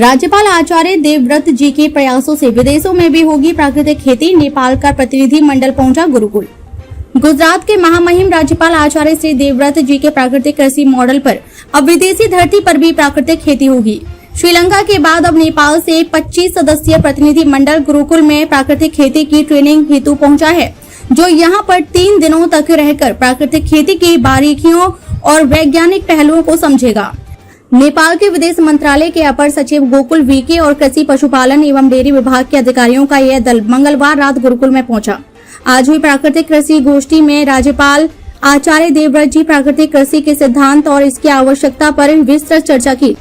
राज्यपाल आचार्य देवव्रत जी के प्रयासों से विदेशों में भी होगी प्राकृतिक खेती। नेपाल का प्रतिनिधि मंडल पहुंचा गुरुकुल। गुजरात के महामहिम राज्यपाल आचार्य श्री देवव्रत जी के प्राकृतिक कृषि मॉडल पर अब विदेशी धरती पर भी प्राकृतिक खेती होगी। श्रीलंका के बाद अब नेपाल से 25 सदस्यीय प्रतिनिधि मंडल गुरुकुल में प्राकृतिक खेती की ट्रेनिंग हेतु पहुंचा है, जो यहां पर 3 दिनों तक रहकर प्राकृतिक खेती की बारीकियों और वैज्ञानिक पहलुओं को समझेगा। नेपाल के विदेश मंत्रालय के अपर सचिव गोकुल वीके और कृषि पशुपालन एवं डेयरी विभाग के अधिकारियों का यह दल मंगलवार रात गुरुकुल में पहुंचा। आज हुई प्राकृतिक कृषि गोष्ठी में राज्यपाल आचार्य देवव्रत जी प्राकृतिक कृषि के सिद्धांत और इसकी आवश्यकता पर विस्तृत चर्चा की।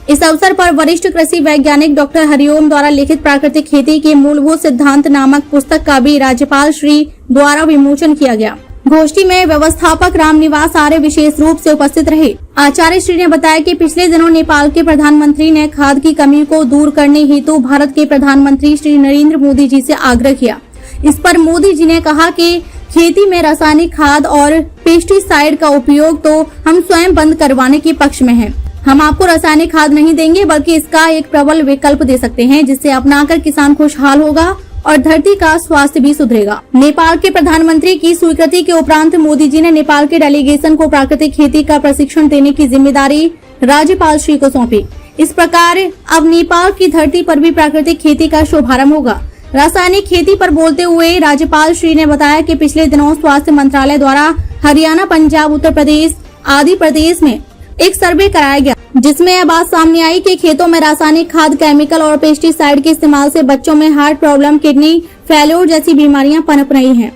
इस अवसर पर वरिष्ठ कृषि वैज्ञानिक डॉक्टर हरिओम द्वारा लिखित प्राकृतिक खेती के मूलभूत सिद्धांत नामक पुस्तक का भी राज्यपाल श्री द्वारा विमोचन किया गया। गोष्ठी में व्यवस्थापक रामनिवास आर्य विशेष रूप से उपस्थित रहे। आचार्य श्री ने बताया कि पिछले दिनों नेपाल के प्रधानमंत्री ने खाद की कमी को दूर करने हेतु भारत के प्रधानमंत्री श्री नरेंद्र मोदी जी से आग्रह किया। इस पर मोदी जी ने कहा कि खेती में रासायनिक खाद और पेस्टिसाइड का उपयोग तो हम स्वयं बंद करवाने के पक्ष में हैं। हम आपको रासायनिक खाद नहीं देंगे, बल्कि इसका एक प्रबल विकल्प दे सकते हैं, जिससे अपनाकर किसान खुशहाल होगा और धरती का स्वास्थ्य भी सुधरेगा। नेपाल के प्रधानमंत्री की स्वीकृति के उपरांत मोदी जी ने नेपाल के डेलीगेशन को प्राकृतिक खेती का प्रशिक्षण देने की जिम्मेदारी राज्यपाल श्री को सौंपी। इस प्रकार अब नेपाल की धरती पर भी प्राकृतिक खेती का शुभारंभ होगा। रासायनिक खेती पर बोलते हुए राज्यपाल श्री ने बताया कि पिछले दिनों स्वास्थ्य मंत्रालय द्वारा हरियाणा, पंजाब, उत्तर प्रदेश आदि प्रदेश में एक सर्वे कराया गया, जिसमें यह बात सामने आई कि खेतों में रासायनिक खाद, केमिकल और पेस्टिसाइड के इस्तेमाल से बच्चों में हार्ट प्रॉब्लम, किडनी फेल्योर जैसी बीमारियां पनप रही हैं।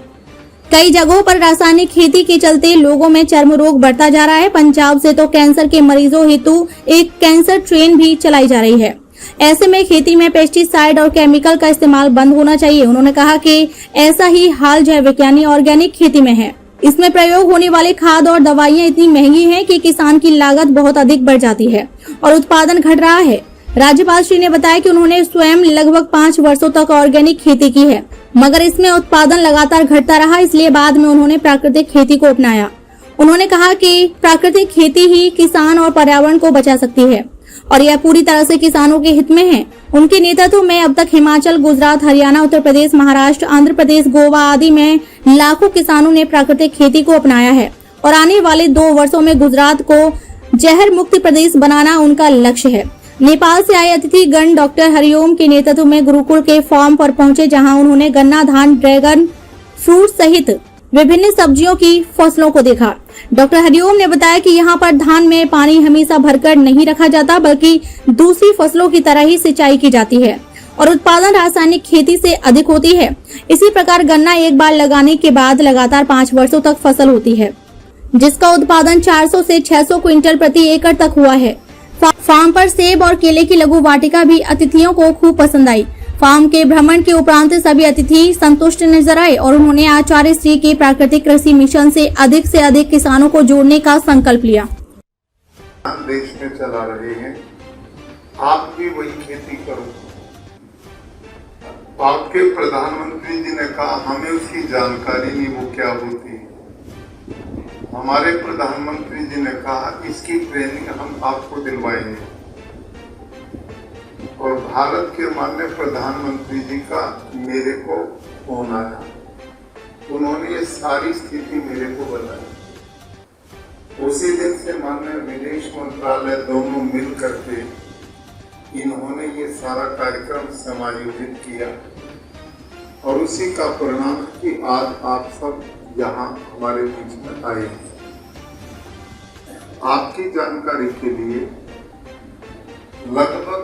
कई जगहों पर रासायनिक खेती के चलते लोगों में चर्म रोग बढ़ता जा रहा है। पंजाब से तो कैंसर के मरीजों हेतु एक कैंसर ट्रेन भी चलाई जा रही है। ऐसे में खेती में पेस्टिसाइड और केमिकल का इस्तेमाल बंद होना चाहिए। उन्होंने कहा कि ऐसा ही हाल जैव विज्ञानी ऑर्गेनिक खेती में है। इसमें प्रयोग होने वाले खाद और दवाइयां इतनी महंगी हैं कि किसान की लागत बहुत अधिक बढ़ जाती है और उत्पादन घट रहा है। राज्यपाल श्री ने बताया कि उन्होंने स्वयं लगभग 5 वर्षों तक ऑर्गेनिक खेती की है, मगर इसमें उत्पादन लगातार घटता रहा, इसलिए बाद में उन्होंने प्राकृतिक खेती को अपनाया। उन्होंने कहा कि प्राकृतिक खेती ही किसान और पर्यावरण को बचा सकती है और यह पूरी तरह से किसानों के हित में है। उनके नेतृत्व में अब तक हिमाचल, गुजरात, हरियाणा, उत्तर प्रदेश, महाराष्ट्र, आंध्र प्रदेश, गोवा आदि में लाखों किसानों ने प्राकृतिक खेती को अपनाया है और आने वाले 2 वर्षों में गुजरात को जहर मुक्त प्रदेश बनाना उनका लक्ष्य है। नेपाल से आए अतिथि गण डॉक्टर हरिओम के नेतृत्व में गुरुकुल के फार्म पर पहुंचे, जहां उन्होंने गन्ना, धान, ड्रैगन फ्रूट सहित विभिन्न सब्जियों की फसलों को देखा। डॉक्टर हरिओम ने बताया कि यहाँ पर धान में पानी हमेशा भरकर नहीं रखा जाता, बल्कि दूसरी फसलों की तरह ही सिंचाई की जाती है और उत्पादन रासायनिक खेती से अधिक होती है। इसी प्रकार गन्ना एक बार लगाने के बाद लगातार 5 वर्षों तक फसल होती है, जिसका उत्पादन 400 से 600 क्विंटल प्रति एकड़ तक हुआ है। फार्म पर सेब और केले की लघु वाटिका भी अतिथियों को खूब पसंद आई। फार्म के भ्रमण के उपरांत सभी अतिथि संतुष्ट नजर आए और उन्होंने आचार्य श्री के प्राकृतिक कृषि मिशन से अधिक किसानों को जोड़ने का संकल्प लिया। देश में चला रहे हैं, आप भी वही खेती करो। आपके प्रधानमंत्री जी ने कहा हमें उसकी जानकारी नहीं, वो क्या होती है। हमारे प्रधानमंत्री जी ने कहा इसकी ट्रेनिंग हम आपको दिलवाएंगे और भारत के माननीय प्रधानमंत्री जी का मेरे को फोन आया। उन्होंने ये सारी स्थिति मेरे को बताई। उसी दिन से माननीय विदेश मंत्रालय दोनों मिल करके इन्होंने ये सारा कार्यक्रम समायोजित किया और उसी का परिणाम कि आज आप सब यहाँ हमारे बीच में आए हैं। आपकी जानकारी के लिए लगभग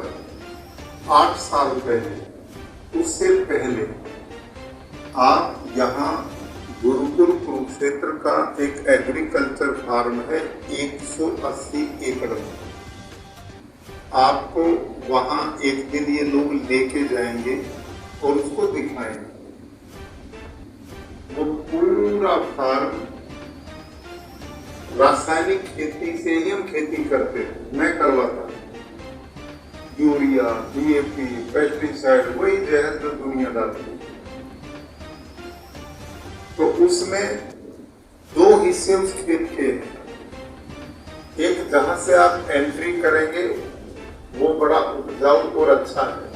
8 साल पहले, उससे पहले आप यहाँ गुरुकुल कुरुक्षेत्र का एक एग्रीकल्चर फार्म है 180 एकड़ में। आपको वहाँ एक दिन ये लोग लेके जाएंगे और उसको दिखाएंगे। वो पूरा फार्म रासायनिक खेती से ही हम खेती करते थे, मैं करवाता। यूरिया, DAP, पेस्टिसाइड, वही जहर जो दुनिया डालती है। तो उसमें 2 हिस्से उस खेत के हैं। एक जहां से आप एंट्री करेंगे वो बड़ा उपजाऊ और अच्छा है।